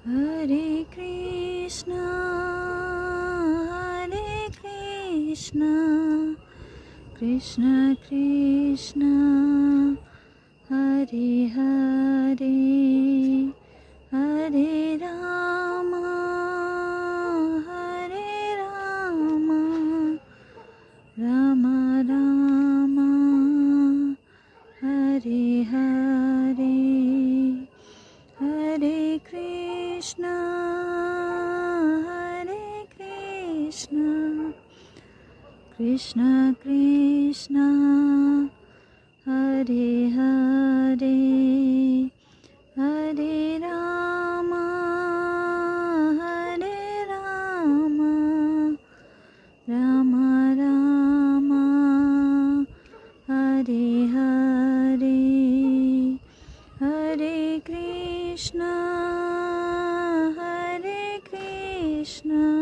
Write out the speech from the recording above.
Hare Krishna, Krishna Krishna, Hare Hare, Hare Rama, Hare Rama, Rama Rama, Hare Hare, Hare Krishna, Krishna Krishna, Hare Hare, Hare Rama, Hare Rama, Rama Rama, Hare Hare, Hare Krishna, Krishna